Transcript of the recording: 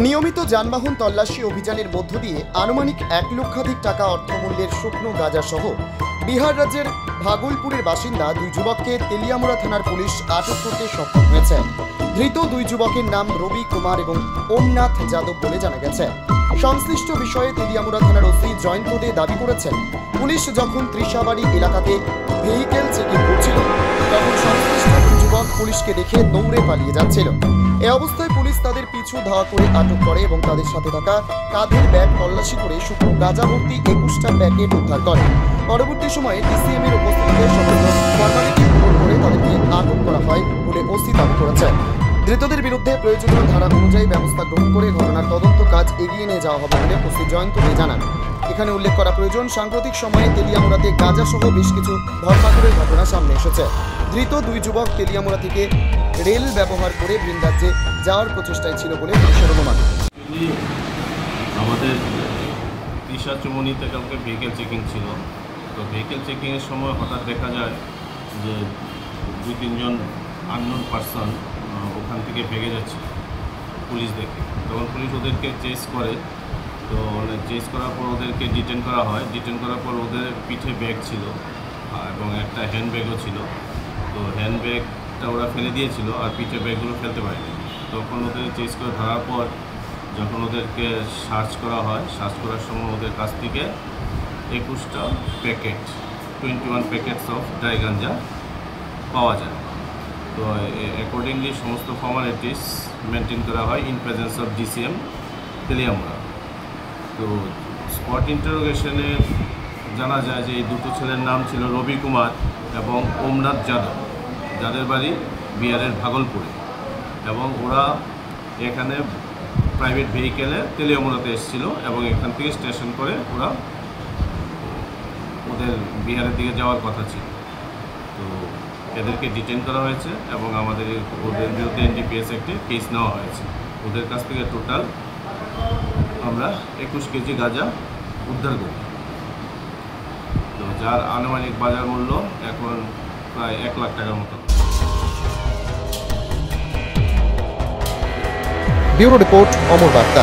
নিয়মিত যানবাহন তল্লাশি অভিযানের মধ্য দিয়ে আনুমানিক 1 লক্ষাধিক টাকা অর্থমূল্যের শুকনো গাঁজা সহ বিহার রাজ্যের ভাগলপুরের বাসিন্দা দুই যুবককে তেলিয়ামুড়া থানার পুলিশ আটক করতে সক্ষম হয়েছে। ধৃত দুই যুবকের নাম রবি কুমার এবং ওমনাথ যাদব বলে জানা গেছে। সংশ্লিষ্ট বিষয়ে তেলিয়ামুড়া থানার ওসি জয়ন্ত দে দাবি করেছেন, পুলিশ যখন ত্রিশাবাড়ি এলাকাতে ভেহিকেল চেকিং করছিল তখন সংশ্লিষ্ট দুই যুবক পুলিশকে দেখে দৌড়ে পালিয়ে যাচ্ছিল। এই অবস্থায় পুলিশ তাদের পিছু ধাওয়া করে আটক করে এবং তাদের সাথে থাকা কাঁধের ব্যাগ তল্লাশি করে শুকনো গাঁজা ভর্তি 21টা প্যাকেট উদ্ধার করে। পরবর্তী সময়ে ডিসিএম এর উপস্থিতিতে সমস্ত ফর্মালিটি পূরণ করে তাদেরকে আটক করা হয় বলে ওসি দাবি করেছেন। ধৃতদের বিরুদ্ধে প্রয়োজনীয় ধারা অনুযায়ী ব্যবস্থা গ্রহণ করে ঘটনার তদন্ত কাজ এগিয়ে নিয়ে যাওয়া হবে বলে ওসি জয়ন্ত দে জানান। এখানে উল্লেখ করা প্রয়োজন, সাম্প্রতিক সময়ে তেলিয়ামুড়াতে গাঁজা সহ বেশ কিছু ধরপাকড়ের ঘটনা সামনে এসেছে। ধৃত দুই যুবক তেলিয়ামুড়া থেকে রেল ব্যবহার করে ভিন রাজ্যে যাওয়ার প্রচেষ্টায় ছিল বলে পুলিশের অনুমান। আমাদের দিশা চুমনিতে কালকে ভেহিকেল চেকিং ছিল, তো ভেহিকেল চেকিংয়ের সময় হঠাৎ দেখা যায় যে 2-3 জন আননোন পার্সন ওখান থেকে ভেগে যাচ্ছে। পুলিশ দেখে, তখন পুলিশ ওদেরকে চেস করে, তো চেস করার পর ওদেরকে ডিটেন করা হয়। ডিটেন করার পর ওদের পিঠে ব্যাগ ছিল এবং একটা হ্যান্ড ব্যাগও ছিল। তো হ্যান্ড ব্যাগটা ওরা ফেলে দিয়েছিল আর পিঠে ব্যাগগুলো ফেলতে পারেনি। তখন ওদের চেস করে ধরার পর যখন ওদেরকে সার্চ করা হয়, সার্চ করার সময় ওদের কাছ থেকে 21টা প্যাকেট 21 প্যাকেটস অফ ড্রাই গাঞ্জা পাওয়া যায়। তো অ্যাকর্ডিংলি সমস্ত ফর্মালিটিস মেনটেন করা হয় in presence of DCM Teliamura. তো স্পট ইন্টারোগেশনে জানা যায় যে এই দুটো ছেলের নাম ছিল রবি কুমার এবং ওমনাথ যাদব, যাদের বাড়ি বিহারের ভাগলপুরে, এবং ওরা এখানে প্রাইভেট ভেহিকেলে তেলিয়ামুড়াতে এসেছিল এবং এখান থেকে স্টেশন করে ওরা ওদের বিহারের দিকে যাওয়ার কথা ছিল। তো এদেরকে ডিটেন করা হয়েছে এবং আমাদের ওদের বিরুদ্ধে এনডিপিএস একটি কেস নেওয়া হয়েছে। ওদের কাছ থেকে টোটাল আমরা 21 কেজি গাঁজা উদ্ধার করি, তো যার আনুমানিক বাজার মূল্য এখন প্রায় 1 লাখ টাকার মতো। ব্যুরো রিপোর্ট, অমর বার্তা।